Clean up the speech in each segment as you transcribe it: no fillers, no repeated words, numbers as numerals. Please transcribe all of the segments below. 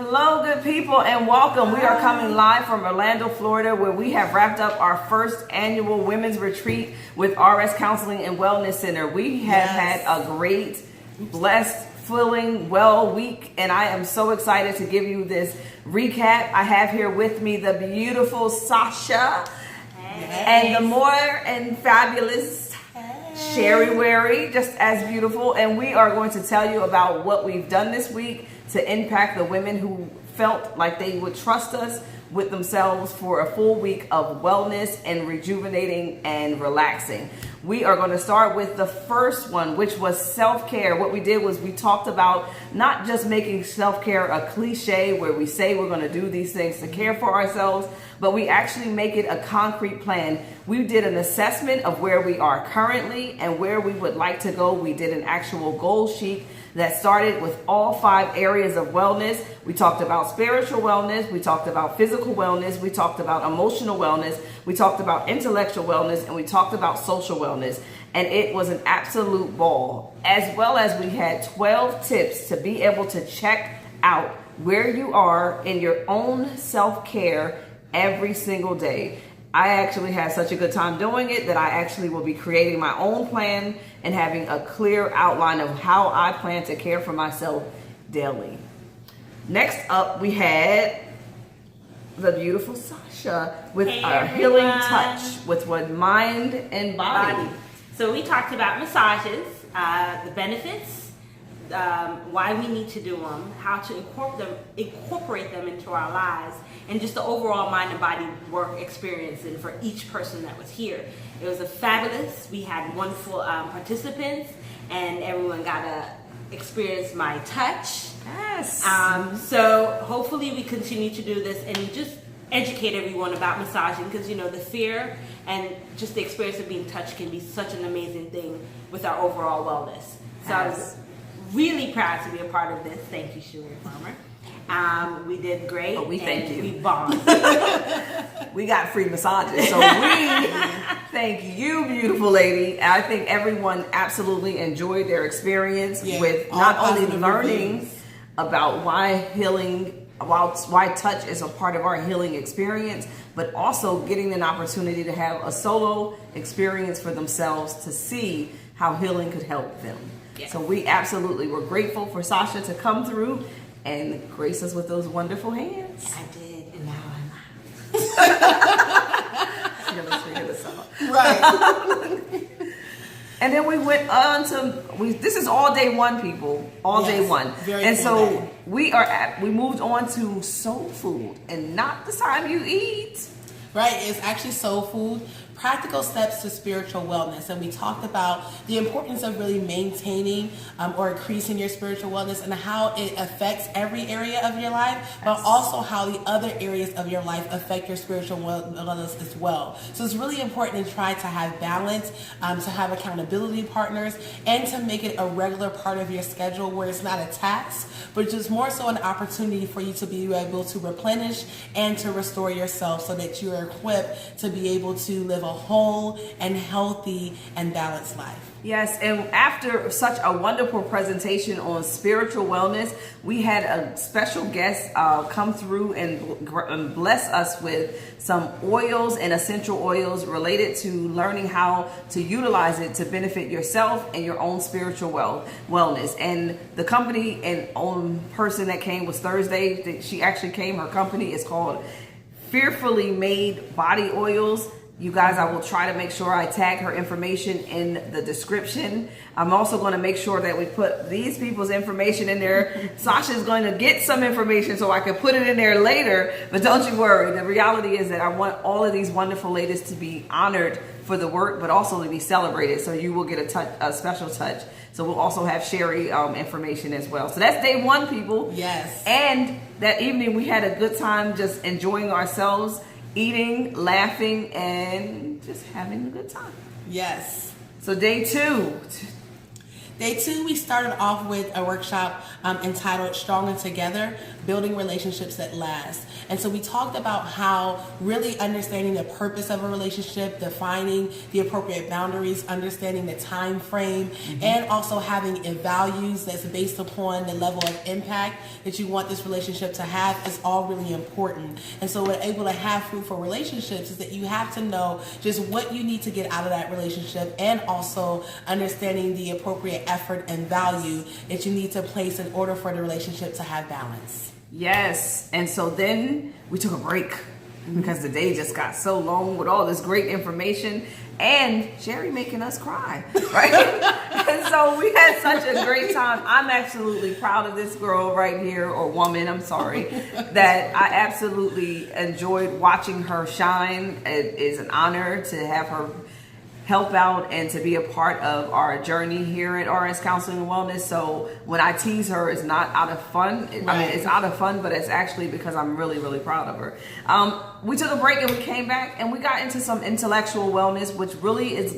Hello, good people, and welcome. We are coming live from Orlando, Florida, where we have wrapped up our first annual women's retreat with RS Counseling and Wellness Center. We have had a great, blessed, feeling well week, and I am so excited to give you this recap. I have here with me the beautiful Sasha and the more and fabulous Sherry Wary, just as beautiful, and we are going to tell you about what we've done this week to impact the women who felt like they would trust us with themselves for a full week of wellness and rejuvenating and relaxing. We are going to start with the first one, which was self-care. What we did was we talked about not just making self-care a cliche where we say we're going to do these things to care for ourselves, but we actually make it a concrete plan. We did an assessment of where we are currently and where we would like to go. We did an actual goal sheet that started with all 5 areas of wellness. We talked about spiritual wellness, we talked about physical wellness, we talked about emotional wellness, we talked about intellectual wellness, and we talked about social wellness. And it was an absolute ball, as well as we had 12 tips to be able to check out where you are in your own self-care every single day. I actually had such a good time doing it that I actually will be creating my own plan and having a clear outline of how I plan to care for myself daily. Next up, we had the beautiful Sasha with our healing touch with what mind and body. So we talked about massages, the benefits, why we need to do them, how to incorporate them into our lives, and just the overall mind and body work experience and for each person that was here. It was a fabulous. We had wonderful participants, and everyone got to experience my touch. Yes. So hopefully we continue to do this and just educate everyone about massaging, because you know the fear and just the experience of being touched can be such an amazing thing with our overall wellness. So I was really proud to be a part of this. Thank you, Sherry Farmer. We did great. Oh, we thank you. We bombed. We got free massages, so we thank you, beautiful lady. I think everyone absolutely enjoyed their experience with not only learning about why touch is a part of our healing experience, but also getting an opportunity to have a solo experience for themselves to see how healing could help them. Yes. So we absolutely were grateful for Sasha to come through and grace us with those wonderful hands. I did, and now I'm right. And then we went on to this is all day one, people, day one. And so we moved on to soul food, and not the time you eat. Right, it's actually soul food. Practical steps to spiritual wellness, and we talked about the importance of really maintaining or increasing your spiritual wellness and how it affects every area of your life, but also how the other areas of your life affect your spiritual wellness as well. So it's really important to try to have balance, to have accountability partners, and to make it a regular part of your schedule where it's not a tax, but just more so an opportunity for you to be able to replenish and to restore yourself so that you are equipped to be able to live a whole and healthy and balanced life. Yes, and after such a wonderful presentation on spiritual wellness, we had a special guest come through and bless us with some oils and essential oils related to learning how to utilize it to benefit yourself and your own spiritual wellness. And the company and own person that came was Thursday. She actually came. Her company is called Fearfully Made Body Oils. You guys, I will try to make sure I tag her information in the description. I'm also going to make sure that we put these people's information in there. Sasha's going to get some information so I can put it in there later. But don't you worry. The reality is that I want all of these wonderful ladies to be honored for the work, but also to be celebrated. So you will get a special touch. So we'll also have Sherry information as well. So that's day one, people. Yes. And that evening we had a good time just enjoying ourselves, eating, laughing, and just having a good time. Yes. So day two. Day two, we started off with a workshop entitled Stronger Together, building relationships that last. And so we talked about how really understanding the purpose of a relationship, defining the appropriate boundaries, understanding the time frame, and also having values that's based upon the level of impact that you want this relationship to have is all really important. And so we're able to have fruitful relationships is that you have to know just what you need to get out of that relationship, and also understanding the appropriate effort and value that you need to place in order for the relationship to have balance. Yes. And so then we took a break because the day just got so long with all this great information and Sherry making us cry, right? And so we had such a great time. I'm absolutely proud of this girl right here, or woman, I'm sorry, that I absolutely enjoyed watching her shine. It is an honor to have her help out and to be a part of our journey here at RS Counseling and Wellness. So when I tease her, it's not out of fun. I mean, it's out of fun, but it's actually because I'm really, really proud of her. We took a break and we came back and we got into some intellectual wellness, which really is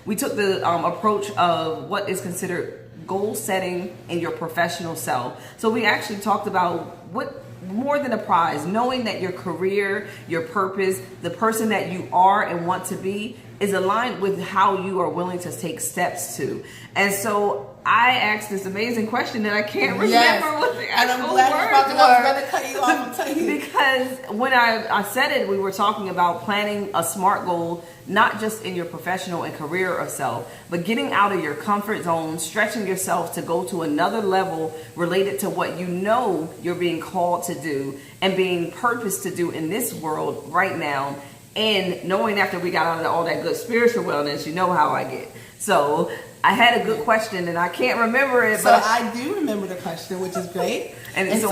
we took the approach of what is considered goal setting in your professional self. So we actually talked about what more than a prize, knowing that your career, your purpose, the person that you are and want to be is aligned with how you are willing to take steps to. And so I asked this amazing question that I can't remember what the and I'm actual glad words you brought it up. I was going to cut you off and tell you. Because when I said it, we were talking about planning a SMART goal, not just in your professional and career of self, but getting out of your comfort zone, stretching yourself to go to another level related to what you know you're being called to do and being purposed to do in this world right now. And knowing after we got out of all that good spiritual wellness, you know how I get. So I had a good question and I can't remember it. So but I do remember the question, which is great. And so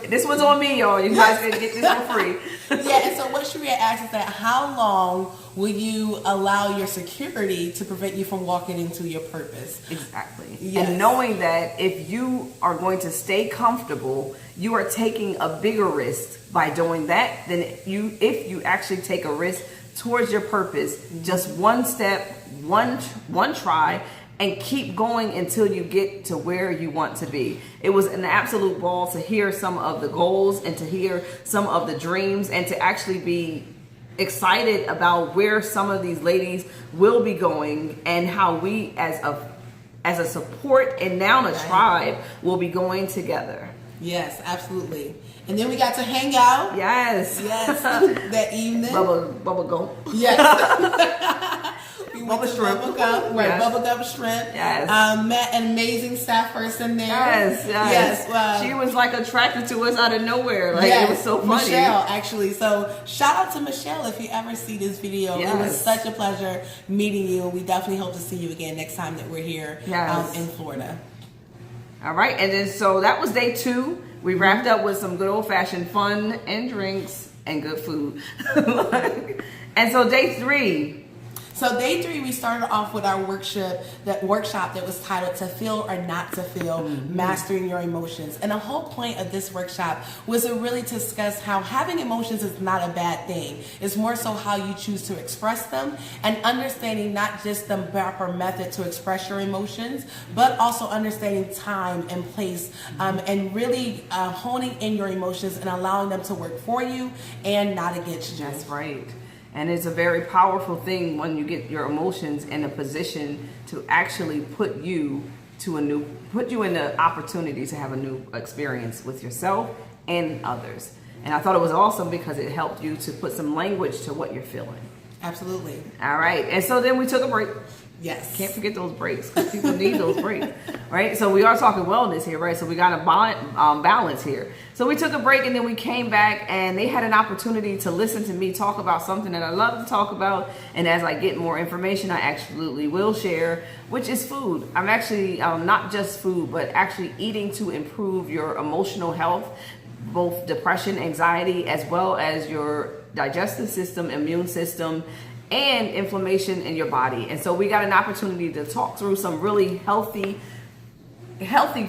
this one's on me, y'all. You guys can get this for free. Yeah, and so what Sharia asks is that how long will you allow your security to prevent you from walking into your purpose? Exactly. Yes. And knowing that if you are going to stay comfortable, you are taking a bigger risk by doing that than if you actually take a risk towards your purpose, just one step, one try, and keep going until you get to where you want to be. It was an absolute ball to hear some of the goals and to hear some of the dreams and to actually be excited about where some of these ladies will be going and how we as a support and now a tribe will be going together. Yes, absolutely. And then we got to hang out. Yes. Yes. That evening. Bubble gum. Yes. We went Bubble to shrimp. Bubblegum, right? Yes. Bubblegum shrimp. Yes. Met an amazing staff person there. Yes. She was like attracted to us out of nowhere. Like it was so funny. Michelle, actually. So shout out to Michelle if you ever see this video. Yes. It was such a pleasure meeting you. We definitely hope to see you again next time that we're here in Florida. All right, and then so that was day 2. We wrapped up with some good old-fashioned fun and drinks and good food. And so day 3. So day 3, we started off with our workshop that was titled "To Feel or Not to Feel: Mastering Your Emotions." And the whole point of this workshop was to really discuss how having emotions is not a bad thing. It's more so how you choose to express them, and understanding not just the proper method to express your emotions, but also understanding time and place, and really honing in your emotions and allowing them to work for you and not against you. That's right. And it's a very powerful thing when you get your emotions in a position to actually put you in the opportunity to have a new experience with yourself and others. And I thought it was awesome because it helped you to put some language to what you're feeling. Absolutely. All right. And so then we took a break. Yes. Can't forget those breaks because people need those breaks, right? So we are talking wellness here, right? So we got a balance here. So we took a break and then we came back and they had an opportunity to listen to me talk about something that I love to talk about. And as I get more information, I absolutely will share, which is food. I'm actually not just food, but actually eating to improve your emotional health, both depression, anxiety, as well as your digestive system, immune system, and inflammation in your body. And so we got an opportunity to talk through some really healthy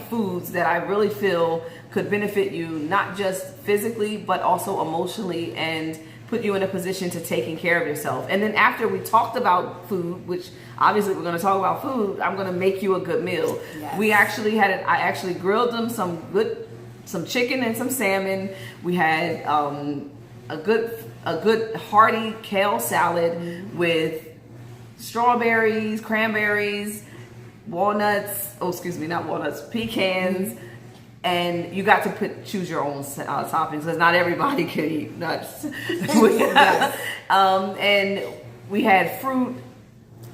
foods that I really feel could benefit you, not just physically, but also emotionally, and put you in a position to taking care of yourself. And then after we talked about food, which obviously we're going to talk about food, I'm going to make you a good meal. Yes. I actually grilled them some good some chicken and some salmon. We had a good hearty kale salad with strawberries, cranberries, walnuts. Oh, excuse me, not walnuts, pecans. And you got to choose your own toppings because not everybody can eat nuts. And we had fruit.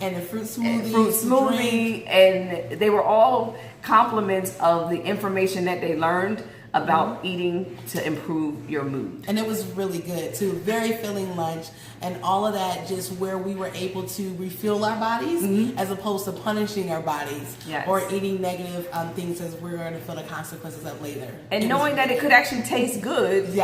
And the fruit smoothie. And they were all compliments of the information that they learned about eating to improve your mood. And it was really good too. Very filling lunch, and all of that just where we were able to refuel our bodies as opposed to punishing our bodies or eating negative things as we're going to feel the consequences of later. And knowing that it could actually taste good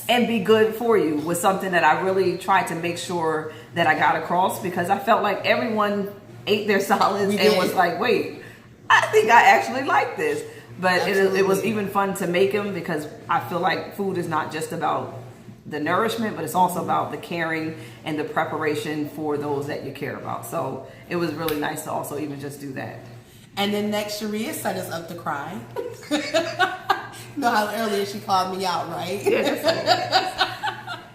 and be good for you was something that I really tried to make sure that I got across, because I felt like everyone ate their solids and was like, wait, I think I actually like this. But it was even fun to make them, because I feel like food is not just about the nourishment, but it's also about the caring and the preparation for those that you care about. So it was really nice to also even just do that. And then next, Sharia set us up to cry. You know how earlier she called me out, right? Yes.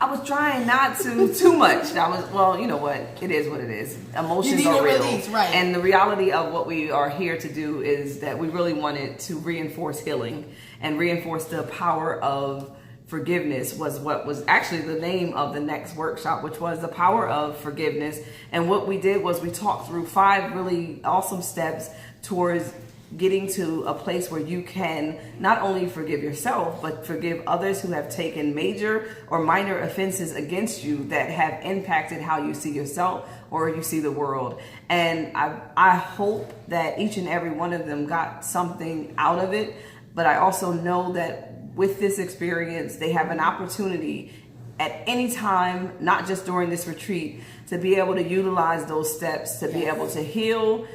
I was trying not to too much. Well, you know what? It is what it is. Emotions are real. Release, right. And the reality of what we are here to do is that we really wanted to reinforce healing and reinforce the power of forgiveness. Was what was actually the name of the next workshop, which was the power of forgiveness. And what we did was we talked through 5 really awesome steps towards getting to a place where you can not only forgive yourself, but forgive others who have taken major or minor offenses against you that have impacted how you see yourself or you see the world. And I hope that each and every one of them got something out of it. But I also know that with this experience, they have an opportunity at any time, not just during this retreat, to be able to utilize those steps, to be able to heal,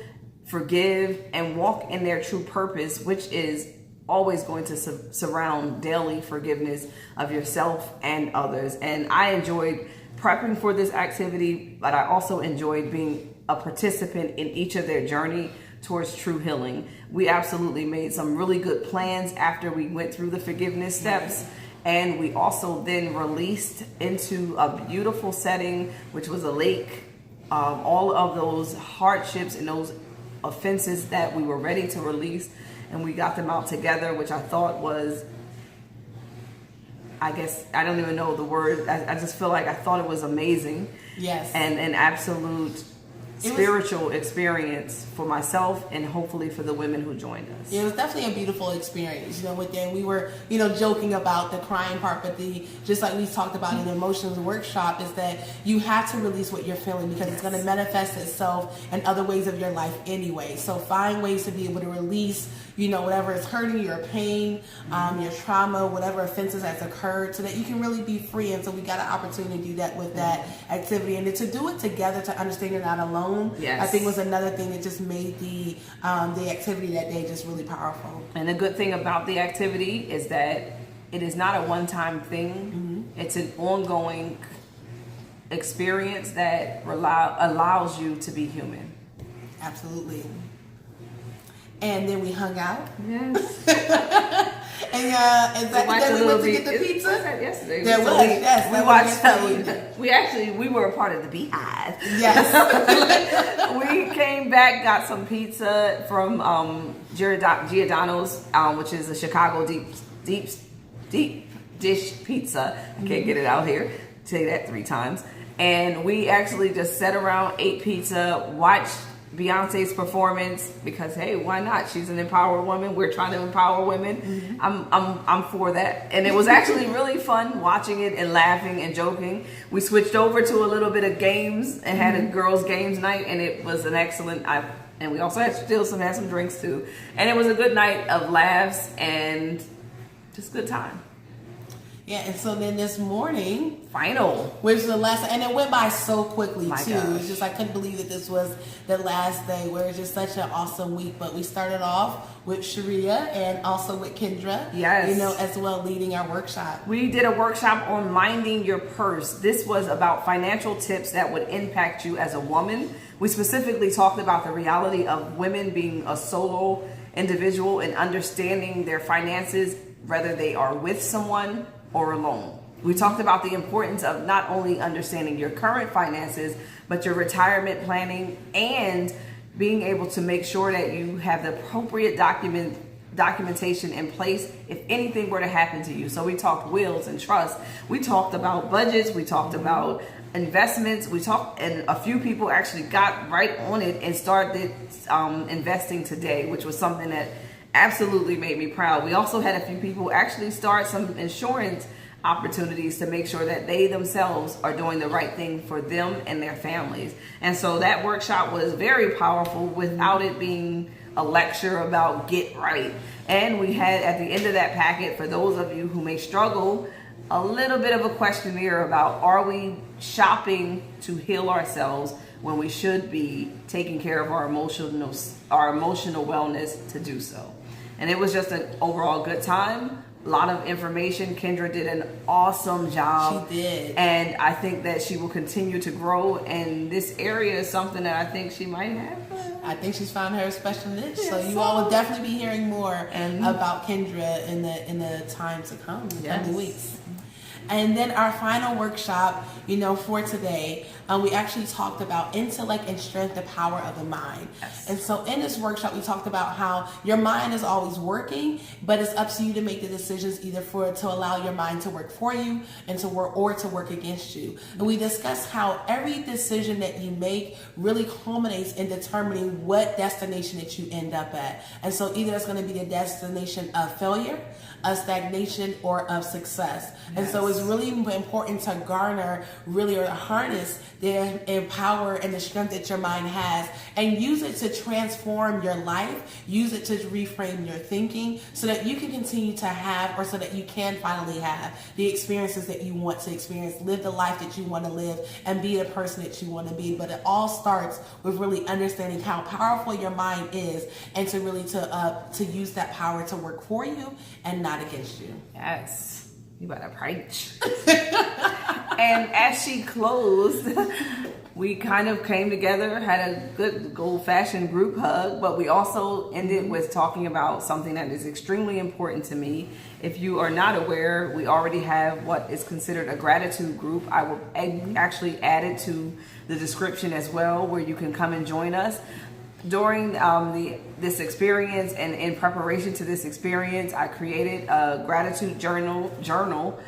forgive, and walk in their true purpose, which is always going to surround daily forgiveness of yourself and others. And I enjoyed prepping for this activity, but I also enjoyed being a participant in each of their journey towards true healing. We absolutely made some really good plans after we went through the forgiveness steps. And we also then released into a beautiful setting, which was a lake. All of those hardships and those offenses that we were ready to release, and we got them out together, which I thought was, I guess, I don't even know the word. I just feel like I thought it was amazing. Yes. And an absolute spiritual experience for myself and hopefully for the women who joined us. It was definitely a beautiful experience. You know, within we were, joking about the crying part, but just like we talked about in the emotions workshop, is that you have to release what you're feeling, because it's going to manifest itself in other ways of your life anyway. So find ways to be able to release, whatever is hurting you, your pain, your trauma, whatever offenses has occurred, so that you can really be free. And so we got an opportunity to do that with that activity, and to do it together, to understand you're not alone. I think was another thing that just made the activity that day just really powerful. And the good thing about the activity is that it is not a one-time thing. It's an ongoing experience that allows you to be human. Absolutely. And then we hung out. Yes. And then we went to get the pizza. Yesterday. We were a part of the Beehive. Yes. We came back, got some pizza from Giordano's, which is a Chicago deep dish pizza. I can't get it out here. Say that 3 times. And we actually just sat around, ate pizza, watched Beyonce's performance, because hey, why not? She's an empowered woman. We're trying to empower women. I'm for that. And it was actually really fun watching it and laughing and joking. We switched over to a little bit of games and had a girls' games night, and it was an excellent. And we also had some drinks too. And it was a good night of laughs and just good time. Yeah, and so then this morning, final, which is the last, and it went by so quickly My too. gosh. It's just, I couldn't believe that this was the last day. Where it's just such an awesome week. But we started off with Sharia and also with Kendra. Yes. As well, leading our workshop. We did a workshop on minding your purse. This was about financial tips that would impact you as a woman. We specifically talked about the reality of women being a solo individual and understanding their finances whether they are with someone or alone. We talked about the importance of not only understanding your current finances, but your retirement planning, and being able to make sure that you have the appropriate documentation in place if anything were to happen to you. So we talked wills and trusts. We talked about budgets. We talked about investments. And a few people actually got right on it and started investing today, which was something that absolutely made me proud. We also had a few people actually start some insurance opportunities to make sure that they themselves are doing the right thing for them and their families. And so that workshop was very powerful without it being a lecture about get right. And we had at the end of that packet, for those of you who may struggle, a little bit of a questionnaire about, are we shopping to heal ourselves when we should be taking care of our emotional wellness to do so. And it was just an overall good time. A lot of information. Kendra did an awesome job. She did. And I think that she will continue to grow. And this area is something that I think she might have. I think she's found her special niche. So you all will definitely be hearing more about Kendra in the time to come, in the coming weeks. And then our final workshop, for today, we actually talked about intellect and strength, the power of the mind. Yes. And so in this workshop, we talked about how your mind is always working, but it's up to you to make the decisions either to allow your mind to work for you and to work against you. And we discussed how every decision that you make really culminates in determining what destination that you end up at. And so either it's going to be the destination of failure, of stagnation, or of success. And so it's really important to garner or to harness the power and the strength that your mind has, and use it to transform your life, use it to reframe your thinking, so that you can continue to have, or so that you can finally have the experiences that you want to experience, live the life that you want to live, and be the person that you want to be. But it all starts with really understanding how powerful your mind is, and to really to use that power to work for you and not against you. Yes. You better preach. And as she closed, we kind of came together, had a good old-fashioned group hug, but we also ended with talking about something that is extremely important to me. If you are not aware, we already have what is considered a gratitude group. I will actually add it to the description as well, where you can come and join us. During this experience and in preparation to this experience, I created a gratitude journal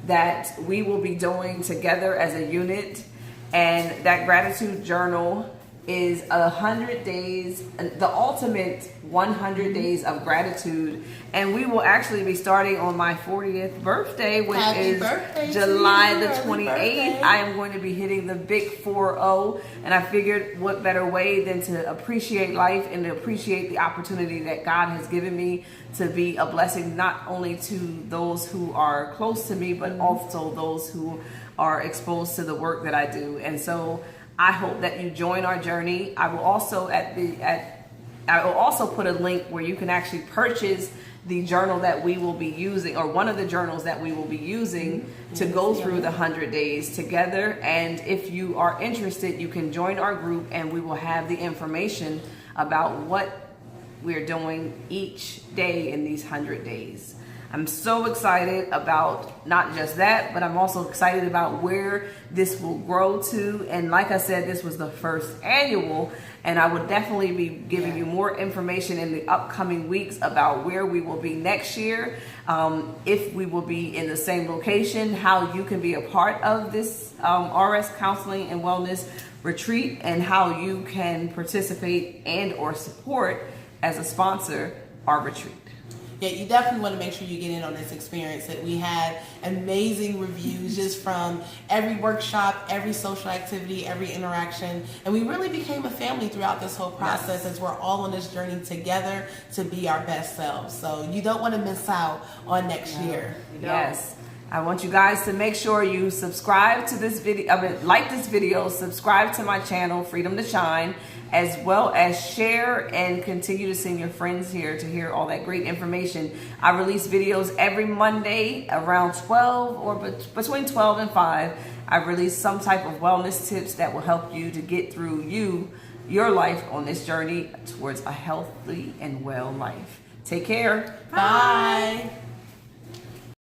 that we will be doing together as a unit. And that gratitude journal is 100 days, the ultimate 100 days of gratitude. And we will actually be starting on my 40th birthday, which is July the 28th. I am going to be hitting the big 4-0. And I figured what better way than to appreciate life and to appreciate the opportunity that God has given me to be a blessing, not only to those who are close to me, but also those who are exposed to the work that I do. And so I hope that you join our journey. I will also put a link where you can actually purchase the journal that we will be using, or one of the journals that we will be using to go through the 100 days together. And if you are interested, you can join our group, and we will have the information about what we're doing each day in these 100 days. I'm so excited about not just that, but I'm also excited about where this will grow to. And like I said, this was the first annual, and I would definitely be giving you more information in the upcoming weeks about where we will be next year, if we will be in the same location, how you can be a part of this RS Counseling and Wellness Retreat, and how you can participate and or support as a sponsor our retreat. Yeah, you definitely want to make sure you get in on this experience. That we had amazing reviews just from every workshop, every social activity, every interaction. And we really became a family throughout this whole process, as we're all on this journey together to be our best selves. So you don't want to miss out on next year. Yes. I want you guys to make sure you subscribe to this video, like this video, subscribe to my channel, Freedom to Shine, as well as share and continue to send your friends here to hear all that great information. I release videos every Monday around 12 or between 12 and 5. I release some type of wellness tips that will help you to get through your life on this journey towards a healthy and well life. Take care. Bye.